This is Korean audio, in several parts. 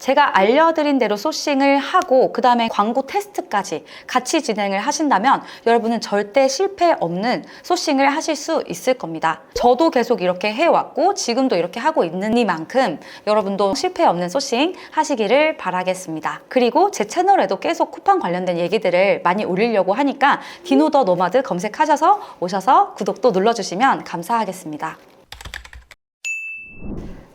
제가 알려드린 대로 소싱을 하고 그 다음에 광고 테스트까지 같이 진행을 하신다면 여러분은 절대 실패 없는 소싱을 하실 수 있을 겁니다. 저도 계속 이렇게 해왔고 지금도 이렇게 하고 있는이만큼 여러분도 실패 없는 소싱 하시기를 바라겠습니다. 그리고 제 채널에도 계속 쿠팡 관련된 얘기들을 많이 올리려고 하니까 디노 더 노마드 검색하셔서 오셔서 구독도 눌러주시면 감사하겠습니다.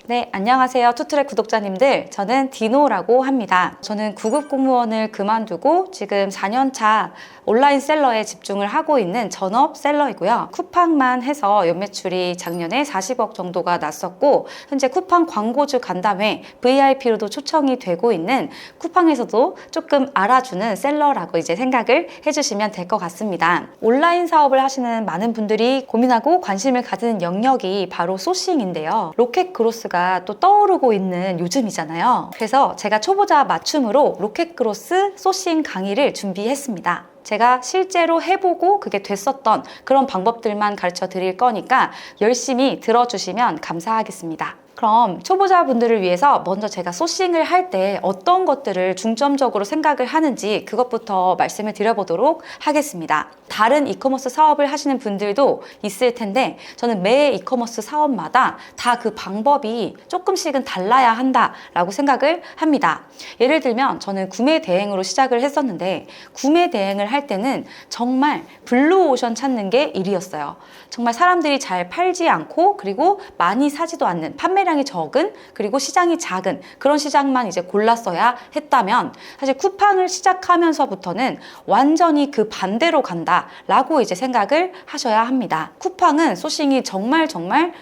네, 안녕하세요. 투트랙 구독자님들. 저는 디노라고 합니다. 저는 9급 공무원을 그만두고 지금 4년차 온라인 셀러에 집중을 하고 있는 전업 셀러이고요. 쿠팡만 해서 연매출이 작년에 40억 정도가 났었고 현재 쿠팡 광고주 간담회 VIP로도 초청이 되고 있는 쿠팡에서도 조금 알아주는 셀러라고 이제 생각을 해주시면 될 것 같습니다. 온라인 사업을 하시는 많은 분들이 고민하고 관심을 가지는 영역이 바로 소싱인데요. 로켓 그로스가 또 떠오르고 있는 요즘이잖아요. 그래서 제가 초보자 맞춤으로 로켓 그로스 소싱 강의를 준비했습니다. 제가 실제로 해보고 그게 됐었던 그런 방법들만 가르쳐 드릴 거니까 열심히 들어주시면 감사하겠습니다. 그럼 초보자분들을 위해서 먼저 제가 소싱을 할 때 어떤 것들을 중점적으로 생각을 하는지 그것부터 말씀을 드려보도록 하겠습니다. 다른 이커머스 사업을 하시는 분들도 있을 텐데 저는 매 이커머스 사업마다 다 그 방법이 조금씩은 달라야 한다라고 생각을 합니다. 예를 들면 저는 구매 대행으로 시작을 했었는데 구매 대행을 할 때는 정말 블루오션 찾는 게 일이었어요. 정말 사람들이 잘 팔지 않고 그리고 많이 사지도 않는 판매량이 적은 그리고 시장이 작은 그런 시장만 이제 골랐어야 했다면 사실 쿠팡을 시작하면서부터는 완전히 그 반대로 간다라고 이제 생각을 하셔야 합니다. 쿠팡은 소싱이 정말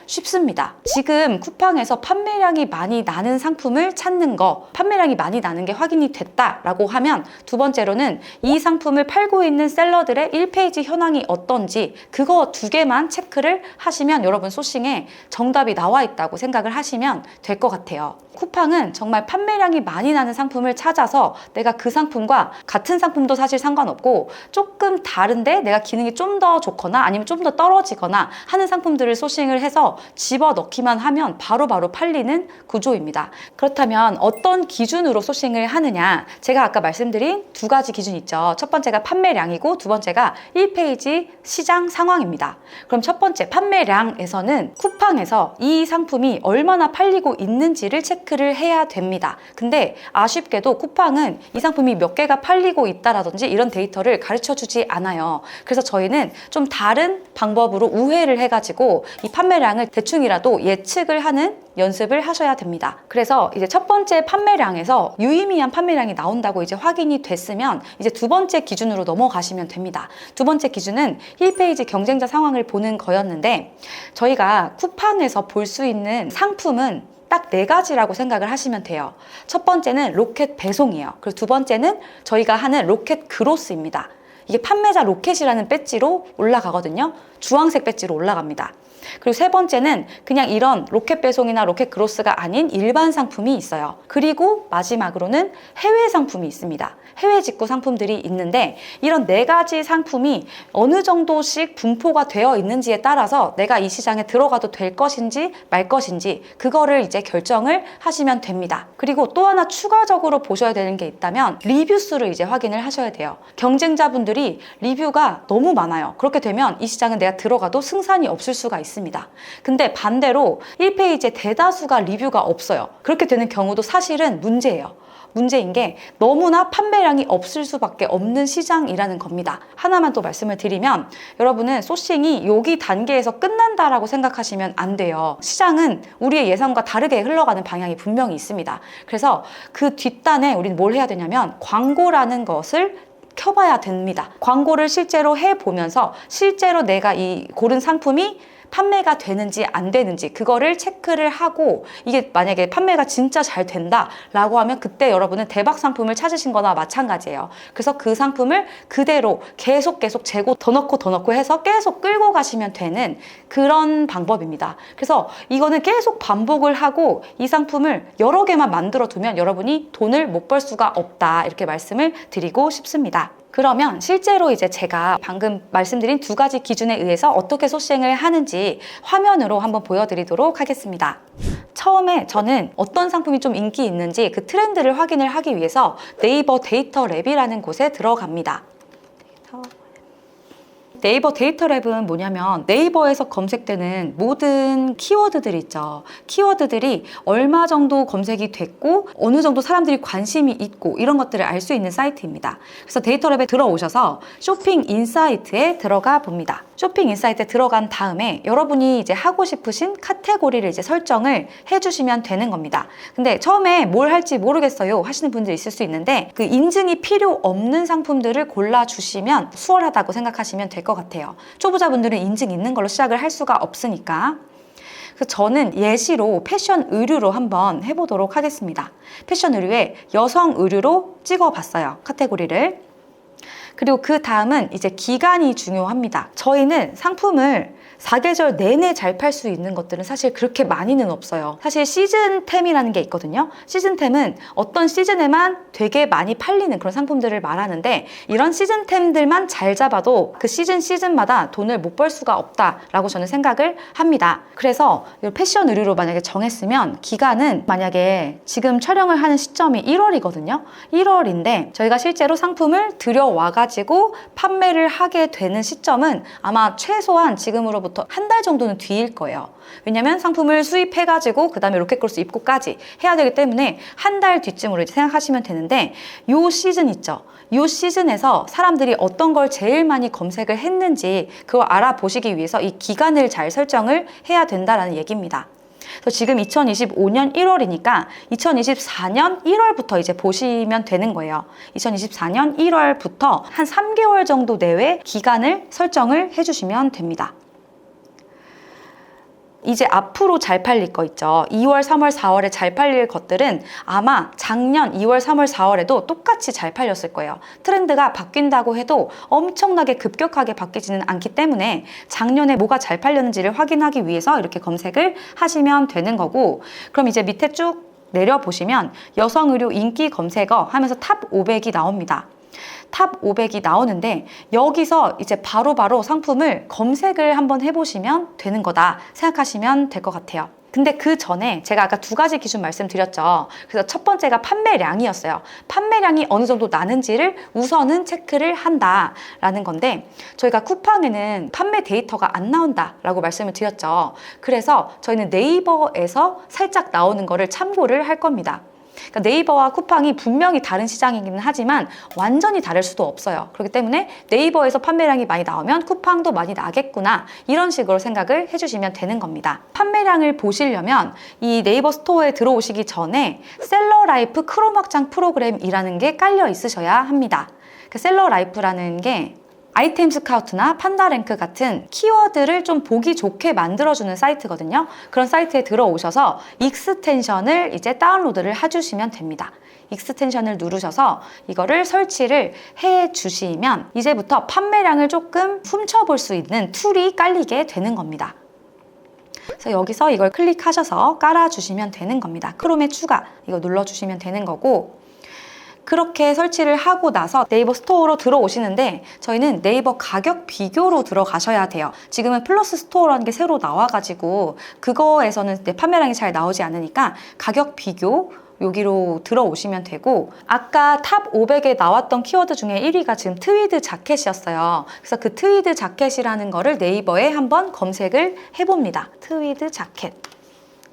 쉽습니다. 지금 쿠팡에서 판매량이 많이 나는 상품을 찾는 거, 판매량이 많이 나는 게 확인이 됐다라고 하면 두 번째로는 이 상품을 팔고 있는 셀러들의 1페이지 현황이 어떤지 그거 두 개만 체크를 하시면 여러분 소싱에 정답이 나와 있다고 생각을 하시면 될 것 같아요. 쿠팡은 정말 판매량이 많이 나는 상품을 찾아서 내가 그 상품과 같은 상품도 사실 상관없고 조금 다른데 내가 기능이 좀 더 좋거나 아니면 좀 더 떨어지거나 하는 상품들을 소싱을 해서 집어넣기만 하면 바로바로 팔리는 구조입니다. 그렇다면 어떤 기준으로 소싱을 하느냐? 제가 아까 말씀드린 두 가지 기준이 있죠. 첫 번째가 판매량이고 두 번째가 1페이지 시장 상황입니다. 그럼 첫 번째 판매량에서는 쿠팡에서 이 상품이 얼마나 팔리고 있는지를 체크를 해야 됩니다. 근데 아쉽게도 쿠팡은 이 상품이 몇 개가 팔리고 있다라든지 이런 데이터를 가르쳐 주지 않아요. 그래서 저희는 좀 다른 방법으로 우회를 해가지고 이 판매량을 대충이라도 예측을 하는 연습을 하셔야 됩니다. 그래서 이제 첫 번째 판매량에서 유의미한 판매량이 나온다고 이제 확인이 됐으면 이제 두 번째 기준으로 넘어가시면 됩니다. 두 번째 기준은 1페이지 경쟁자 상황을 보는 거였는데 저희가 쿠팡에서 볼 수 있는 상품은 딱 4가지라고 생각을 하시면 돼요. 첫 번째는 로켓 배송이에요. 그리고 두 번째는 저희가 하는 로켓 그로스입니다. 이게 판매자 로켓이라는 배지로 올라가거든요. 주황색 배지로 올라갑니다. 그리고 세 번째는 그냥 이런 로켓 배송이나 로켓 그로스가 아닌 일반 상품이 있어요. 그리고 마지막으로는 해외 상품이 있습니다. 해외 직구 상품들이 있는데 이런 4가지 상품이 어느 정도씩 분포가 되어 있는지에 따라서 내가 이 시장에 들어가도 될 것인지 말 것인지 그거를 이제 결정을 하시면 됩니다. 그리고 또 하나 추가적으로 보셔야 되는 게 있다면 리뷰 수를 이제 확인을 하셔야 돼요. 경쟁자분들이 리뷰가 너무 많아요. 그렇게 되면 이 시장은 내가 들어가도 승산이 없을 수가 있습니다. 근데 반대로 1페이지에 대다수가 리뷰가 없어요. 그렇게 되는 경우도 사실은 문제예요. 문제인 게 너무나 판매량이 없을 수밖에 없는 시장이라는 겁니다. 하나만 또 말씀을 드리면 여러분은 소싱이 여기 단계에서 끝난다라고 생각하시면 안 돼요. 시장은 우리의 예상과 다르게 흘러가는 방향이 분명히 있습니다. 그래서 그 뒷단에 우리는 뭘 해야 되냐면 광고라는 것을 켜봐야 됩니다. 광고를 실제로 해보면서 실제로 내가 이 고른 상품이 판매가 되는지 안 되는지 그거를 체크를 하고 이게 만약에 판매가 진짜 잘 된다라고 하면 그때 여러분은 대박 상품을 찾으신 거나 마찬가지예요. 그래서 그 상품을 그대로 계속 재고 더 넣고 해서 계속 끌고 가시면 되는 그런 방법입니다. 그래서 이거는 계속 반복을 하고 이 상품을 여러 개만 만들어 두면 여러분이 돈을 못 벌 수가 없다 이렇게 말씀을 드리고 싶습니다. 그러면 실제로 이제 제가 방금 말씀드린 두 가지 기준에 의해서 어떻게 소싱을 하는지 화면으로 한번 보여드리도록 하겠습니다. 처음에 저는 어떤 상품이 좀 인기 있는지 그 트렌드를 확인을 하기 위해서 네이버 데이터 랩이라는 곳에 들어갑니다. 네이버 데이터 랩은 뭐냐면 네이버에서 검색되는 모든 키워드들 있죠. 키워드들이 얼마 정도 검색이 됐고 어느 정도 사람들이 관심이 있고 이런 것들을 알 수 있는 사이트입니다. 그래서 데이터 랩에 들어오셔서 쇼핑 인사이트에 들어가 봅니다. 쇼핑 인사이트에 들어간 다음에 여러분이 이제 하고 싶으신 카테고리를 이제 설정을 해주시면 되는 겁니다. 근데 처음에 뭘 할지 모르겠어요 하시는 분들 있을 수 있는데 그 인증이 필요 없는 상품들을 골라주시면 수월하다고 생각하시면 될 것 같아요. 초보자분들은 인증 있는 걸로 시작을 할 수가 없으니까. 그래서 저는 예시로 패션 의류로 한번 해보도록 하겠습니다. 패션 의류에 여성 의류로 찍어봤어요. 카테고리를. 그리고 그 다음은 이제 기간이 중요합니다. 저희는 상품을 4계절 내내 잘 팔 수 있는 것들은 사실 그렇게 많이는 없어요. 사실 시즌템이라는 게 있거든요. 시즌템은 어떤 시즌에만 되게 많이 팔리는 그런 상품들을 말하는데 이런 시즌템들만 잘 잡아도 그 시즌마다 돈을 못 벌 수가 없다라고 저는 생각을 합니다. 그래서 패션 의류로 만약에 정했으면 기간은 만약에 지금 촬영을 하는 시점이 1월이거든요. 1월인데 저희가 실제로 상품을 들여와가지고 판매를 하게 되는 시점은 아마 최소한 지금으로부터 한 달 정도는 뒤일 거예요. 왜냐면 상품을 수입해가지고 그 다음에 로켓크로스 입고까지 해야 되기 때문에 한 달 뒤쯤으로 이제 생각하시면 되는데 요 시즌 있죠. 요 시즌에서 사람들이 어떤 걸 제일 많이 검색을 했는지 그걸 알아보시기 위해서 이 기간을 잘 설정을 해야 된다라는 얘기입니다. 그래서 지금 2025년 1월이니까 2024년 1월부터 이제 보시면 되는 거예요. 2024년 1월부터 한 3개월 정도 내외 기간을 설정을 해주시면 됩니다. 이제 앞으로 잘 팔릴 거 있죠. 2월, 3월, 4월에 잘 팔릴 것들은 아마 작년 2월, 3월, 4월에도 똑같이 잘 팔렸을 거예요. 트렌드가 바뀐다고 해도 엄청나게 급격하게 바뀌지는 않기 때문에 작년에 뭐가 잘 팔렸는지를 확인하기 위해서 이렇게 검색을 하시면 되는 거고, 그럼 이제 밑에 쭉 내려보시면 여성 의류 인기 검색어 하면서 탑 500이 나옵니다. 탑 500이 나오는데 여기서 이제 바로바로 상품을 검색을 한번 해보시면 되는 거다 생각하시면 될 것 같아요. 근데 그 전에 제가 아까 두 가지 기준 말씀드렸죠. 그래서 첫 번째가 판매량이었어요. 판매량이 어느 정도 나는지를 우선은 체크를 한다라는 건데 저희가 쿠팡에는 판매 데이터가 안 나온다라고 말씀을 드렸죠. 그래서 저희는 네이버에서 살짝 나오는 거를 참고를 할 겁니다. 그러니까 네이버와 쿠팡이 분명히 다른 시장이기는 하지만 완전히 다를 수도 없어요. 그렇기 때문에 네이버에서 판매량이 많이 나오면 쿠팡도 많이 나겠구나 이런 식으로 생각을 해주시면 되는 겁니다. 판매량을 보시려면 이 네이버 스토어에 들어오시기 전에 셀러 라이프 크롬 확장 프로그램이라는 게 깔려 있으셔야 합니다. 그 셀러 라이프라는 게 아이템 스카우트나 판다랭크 같은 키워드를 좀 보기 좋게 만들어주는 사이트거든요. 그런 사이트에 들어오셔서 익스텐션을 이제 다운로드를 해주시면 됩니다. 익스텐션을 누르셔서 이거를 설치를 해주시면 이제부터 판매량을 조금 훔쳐볼 수 있는 툴이 깔리게 되는 겁니다. 그래서 여기서 이걸 클릭하셔서 깔아주시면 되는 겁니다. 크롬에 추가 이거 눌러주시면 되는 거고, 그렇게 설치를 하고 나서 네이버 스토어로 들어오시는데 저희는 네이버 가격 비교로 들어가셔야 돼요. 지금은 플러스 스토어라는 게 새로 나와가지고 그거에서는 판매량이 잘 나오지 않으니까 가격 비교 여기로 들어오시면 되고, 아까 탑 500에 나왔던 키워드 중에 1위가 지금 트위드 자켓이었어요. 그래서 그 트위드 자켓이라는 거를 네이버에 한번 검색을 해봅니다. 트위드 자켓.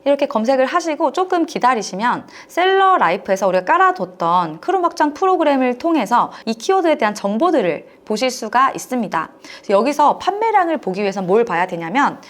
이렇게 검색을 하시고 조금 기다리시면 셀러 라이프에서 우리가 깔아뒀던 크롬 확장 프로그램을 통해서 이 키워드에 대한 정보들을 보실 수가 있습니다. 여기서 판매량을 보기 위해서 뭘 봐야 되냐면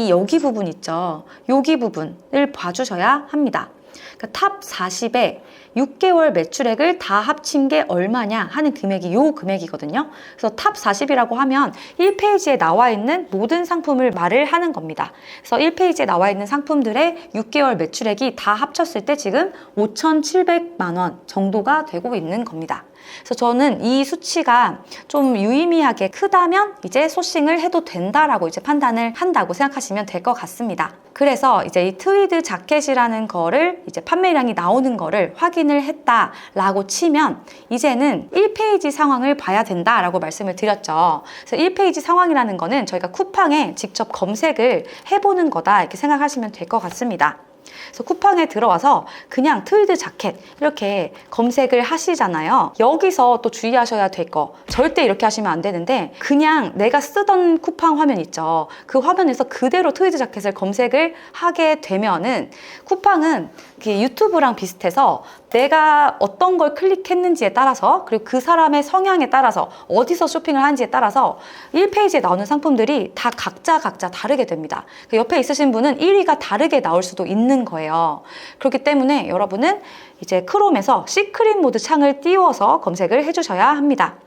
여기 부분 있죠. 여기 부분을 봐주셔야 합니다. 그러니까 탑 40에 6개월 매출액을 다 합친 게 얼마냐 하는 금액이 요 금액이거든요. 그래서 탑 40이라고 하면 1페이지에 나와 있는 모든 상품을 말을 하는 겁니다. 그래서 1페이지에 나와 있는 상품들의 6개월 매출액이 다 합쳤을 때 지금 5,700만 원 정도가 되고 있는 겁니다. 그래서 저는 이 수치가 좀 유의미하게 크다면 이제 소싱을 해도 된다라고 이제 판단을 한다고 생각하시면 될 것 같습니다. 그래서 이제 이 트위드 자켓이라는 거를 이제 판매량이 나오는 거를 확인을 했다라고 치면 이제는 1페이지 상황을 봐야 된다라고 말씀을 드렸죠. 그래서 1페이지 상황이라는 거는 저희가 쿠팡에 직접 검색을 해보는 거다 이렇게 생각하시면 될 것 같습니다. 그래서 쿠팡에 들어와서 그냥 트위드 자켓 이렇게 검색을 하시잖아요. 여기서 또 주의하셔야 될 거, 절대 이렇게 하시면 안 되는데 그냥 내가 쓰던 쿠팡 화면 있죠. 그 화면에서 그대로 트위드 자켓을 검색을 하게 되면은 쿠팡은 유튜브랑 비슷해서 내가 어떤 걸 클릭했는지에 따라서, 그리고 그 사람의 성향에 따라서, 어디서 쇼핑을 하는지에 따라서 1페이지에 나오는 상품들이 다 각자 다르게 됩니다. 옆에 있으신 분은 1위가 다르게 나올 수도 있는 거예요. 그렇기 때문에 여러분은 이제 크롬에서 시크릿 모드 창을 띄워서 검색을 해주셔야 합니다.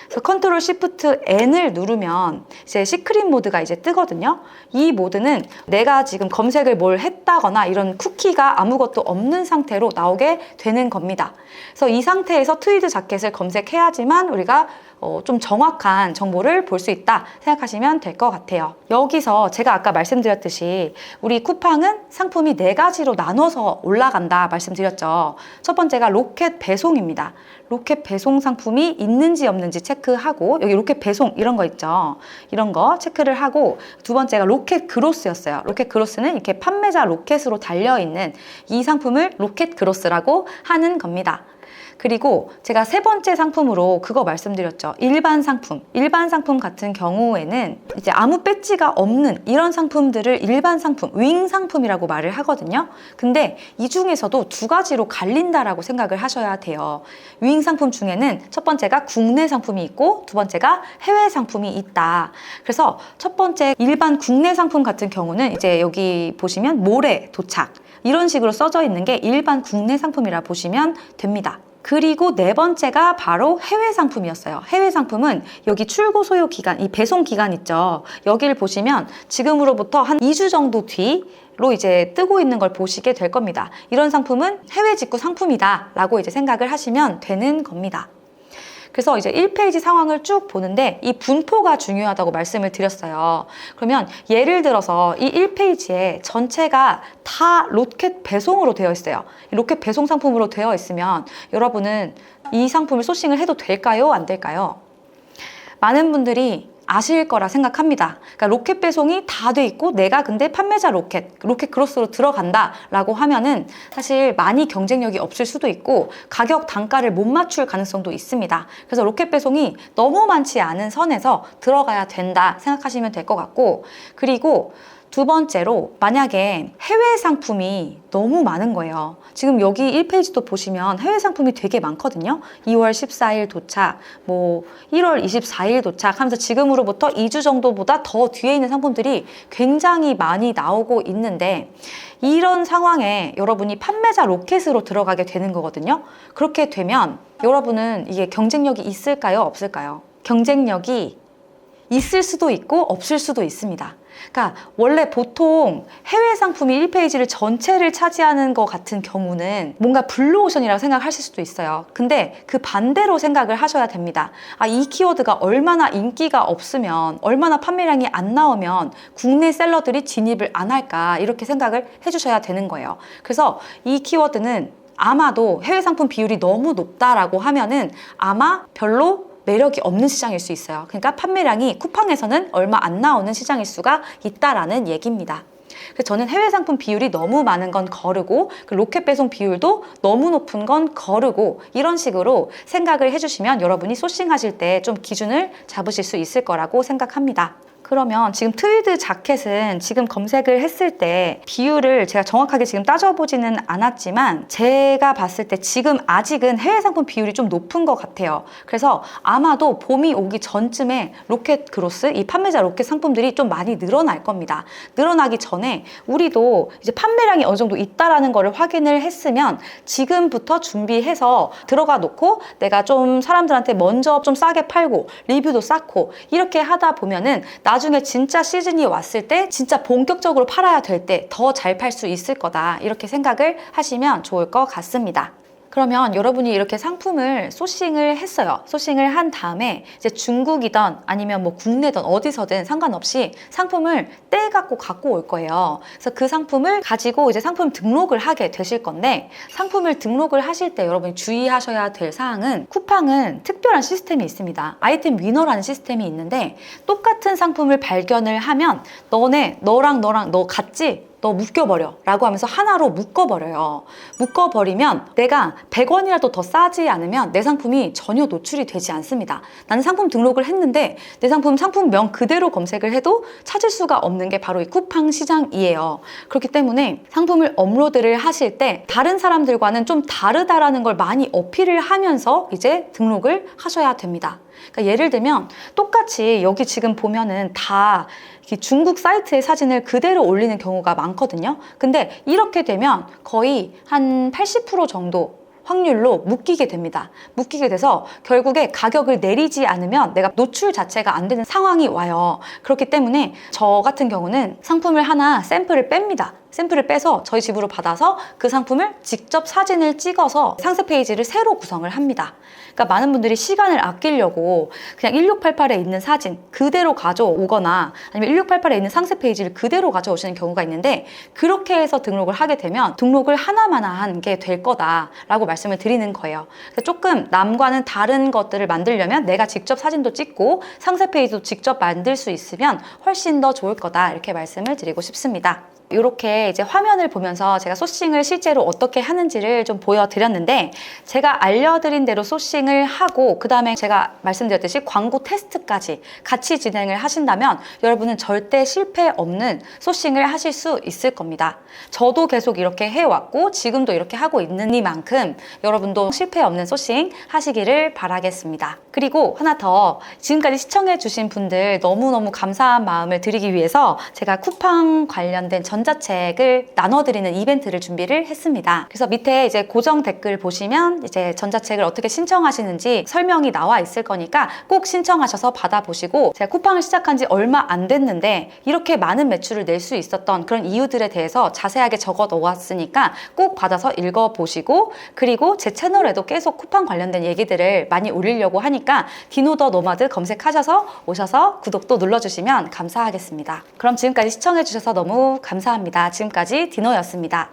그래서 컨트롤 시프트 N을 누르면 이제 시크릿 모드가 이제 뜨거든요. 이 모드는 내가 지금 검색을 뭘 했다거나 이런 쿠키가 아무것도 없는 상태로 나오게 되는 겁니다. 그래서 이 상태에서 트위드 자켓을 검색해야지만 우리가 좀 정확한 정보를 볼 수 있다 생각하시면 될 것 같아요. 여기서 제가 아까 말씀드렸듯이 우리 쿠팡은 상품이 4가지로 나눠서 올라간다 말씀드렸죠. 첫 번째가 로켓 배송입니다. 로켓 배송 상품이 있는지 없는지 체크하고, 여기 로켓 배송 이런 거 있죠. 이런 거 체크를 하고, 두 번째가 로켓 그로스였어요. 로켓 그로스는 이렇게 판매자 로켓으로 달려있는 이 상품을 로켓 그로스라고 하는 겁니다. 그리고 제가 세 번째 상품으로 그거 말씀드렸죠. 일반 상품 같은 경우에는 이제 아무 배지가 없는 이런 상품들을 일반 상품, 윙 상품이라고 말을 하거든요. 근데 이 중에서도 2가지로 갈린다라고 생각을 하셔야 돼요. 윙 상품 중에는 첫 번째가 국내 상품이 있고 두 번째가 해외 상품이 있다. 그래서 첫 번째 일반 국내 상품 같은 경우는 이제 여기 보시면 모레 도착 이런 식으로 써져 있는 게 일반 국내 상품이라 보시면 됩니다. 그리고 네 번째가 바로 해외 상품이었어요. 해외 상품은 여기 출고 소요 기간, 이 배송 기간 있죠. 여기를 보시면 지금으로부터 한 2주 정도 뒤로 이제 뜨고 있는 걸 보시게 될 겁니다. 이런 상품은 해외 직구 상품이다 라고 이제 생각을 하시면 되는 겁니다. 그래서 이제 1페이지 상황을 쭉 보는데 이 분포가 중요하다고 말씀을 드렸어요. 그러면 예를 들어서 이 1페이지에 전체가 다 로켓 배송으로 되어 있어요. 로켓 배송 상품으로 되어 있으면 여러분은 이 상품을 소싱을 해도 될까요? 안 될까요? 많은 분들이 아실 거라 생각합니다. 그러니까 로켓 배송이 다 돼 있고 내가 근데 판매자 로켓 크로스로 들어간다 라고 하면은 사실 많이 경쟁력이 없을 수도 있고 가격 단가를 못 맞출 가능성도 있습니다. 그래서 로켓 배송이 너무 많지 않은 선에서 들어가야 된다 생각하시면 될 것 같고, 그리고 두 번째로 만약에 해외 상품이 너무 많은 거예요. 지금 여기 1페이지도 보시면 해외 상품이 되게 많거든요. 2월 14일 도착, 뭐 1월 24일 도착 하면서 지금으로부터 2주 정도보다 더 뒤에 있는 상품들이 굉장히 많이 나오고 있는데, 이런 상황에 여러분이 판매자 로켓으로 들어가게 되는 거거든요. 그렇게 되면 여러분은 이게 경쟁력이 있을까요? 없을까요? 경쟁력이 있을 수도 있고 없을 수도 있습니다. 그러니까 원래 보통 해외 상품이 1페이지를 전체를 차지하는 것 같은 경우는 뭔가 블루오션이라고 생각하실 수도 있어요. 근데 그 반대로 생각을 하셔야 됩니다. 이 키워드가 얼마나 인기가 없으면, 얼마나 판매량이 안 나오면 국내 셀러들이 진입을 안 할까, 이렇게 생각을 해주셔야 되는 거예요. 그래서 이 키워드는 아마도 해외 상품 비율이 너무 높다라고 하면은 아마 별로 매력이 없는 시장일 수 있어요. 그러니까 판매량이 쿠팡에서는 얼마 안 나오는 시장일 수가 있다라는 얘기입니다. 그래서 저는 해외 상품 비율이 너무 많은 건 거르고, 그 로켓 배송 비율도 너무 높은 건 거르고, 이런 식으로 생각을 해주시면 여러분이 소싱하실 때 좀 기준을 잡으실 수 있을 거라고 생각합니다. 그러면 지금 트위드 자켓은 지금 검색을 했을 때 비율을 제가 정확하게 지금 따져보지는 않았지만 제가 봤을 때 지금 아직은 해외 상품 비율이 좀 높은 것 같아요. 그래서 아마도 봄이 오기 전쯤에 로켓 그로스, 이 판매자 로켓 상품들이 좀 많이 늘어날 겁니다. 늘어나기 전에 우리도 이제 판매량이 어느 정도 있다라는 거를 확인을 했으면 지금부터 준비해서 들어가 놓고 내가 좀 사람들한테 먼저 좀 싸게 팔고 리뷰도 쌓고 이렇게 하다 보면은 나중에 진짜 시즌이 왔을 때 진짜 본격적으로 팔아야 될 때 더 잘 팔 수 있을 거다, 이렇게 생각을 하시면 좋을 것 같습니다. 그러면 여러분이 이렇게 상품을 소싱을 했어요. 소싱을 한 다음에 이제 중국이든 아니면 뭐 국내든 어디서든 상관없이 상품을 갖고 올 거예요. 그래서 그 상품을 가지고 이제 상품 등록을 하게 되실 건데, 상품을 등록을 하실 때 여러분이 주의하셔야 될 사항은, 쿠팡은 특별한 시스템이 있습니다. 아이템 위너라는 시스템이 있는데, 똑같은 상품을 발견을 하면 너랑 너 같지? 너 묶여버려 라고 하면서 하나로 묶어버려요. 묶어버리면 내가 100원이라도 더 싸지 않으면 내 상품이 전혀 노출이 되지 않습니다. 나는 상품 등록을 했는데 내 상품명 그대로 검색을 해도 찾을 수가 없는 게 바로 이 쿠팡 시장이에요. 그렇기 때문에 상품을 업로드를 하실 때 다른 사람들과는 좀 다르다라는 걸 많이 어필을 하면서 이제 등록을 하셔야 됩니다. 그러니까 예를 들면 똑같이 여기 지금 보면은 다 중국 사이트의 사진을 그대로 올리는 경우가 많거든요. 근데 이렇게 되면 거의 한 80% 정도 확률로 묶이게 됩니다. 묶이게 돼서 결국에 가격을 내리지 않으면 내가 노출 자체가 안 되는 상황이 와요. 그렇기 때문에 저 같은 경우는 상품을 하나 샘플을 뺍니다. 샘플을 빼서 저희 집으로 받아서 그 상품을 직접 사진을 찍어서 상세 페이지를 새로 구성을 합니다. 그러니까 많은 분들이 시간을 아끼려고 그냥 1688에 있는 사진 그대로 가져오거나 아니면 1688에 있는 상세 페이지를 그대로 가져오시는 경우가 있는데, 그렇게 해서 등록을 하게 되면 등록을 하나만 한 게 될 거다라고 말씀을 드리는 거예요. 그래서 조금 남과는 다른 것들을 만들려면 내가 직접 사진도 찍고 상세 페이지도 직접 만들 수 있으면 훨씬 더 좋을 거다, 이렇게 말씀을 드리고 싶습니다. 이렇게 이제 화면을 보면서 제가 소싱을 실제로 어떻게 하는지를 좀 보여드렸는데, 제가 알려드린 대로 소싱을 하고 그 다음에 제가 말씀드렸듯이 광고 테스트까지 같이 진행을 하신다면 여러분은 절대 실패 없는 소싱을 하실 수 있을 겁니다. 저도 계속 이렇게 해왔고 지금도 이렇게 하고 있는이만큼 여러분도 실패 없는 소싱 하시기를 바라겠습니다. 그리고 하나 더, 지금까지 시청해주신 분들 너무너무 감사한 마음을 드리기 위해서 제가 쿠팡 관련된 전자책을 나눠드리는 이벤트를 준비를 했습니다. 그래서 밑에 이제 고정 댓글 보시면 이제 전자책을 어떻게 신청하시는지 설명이 나와 있을 거니까 꼭 신청하셔서 받아보시고, 제가 쿠팡을 시작한 지 얼마 안 됐는데 이렇게 많은 매출을 낼 수 있었던 그런 이유들에 대해서 자세하게 적어 놓았으니까 꼭 받아서 읽어보시고, 그리고 제 채널에도 계속 쿠팡 관련된 얘기들을 많이 올리려고 하니까 디노 더 노마드 검색하셔서 오셔서 구독도 눌러주시면 감사하겠습니다. 그럼 지금까지 시청해주셔서 너무 감사합니다. 지금까지 디노였습니다.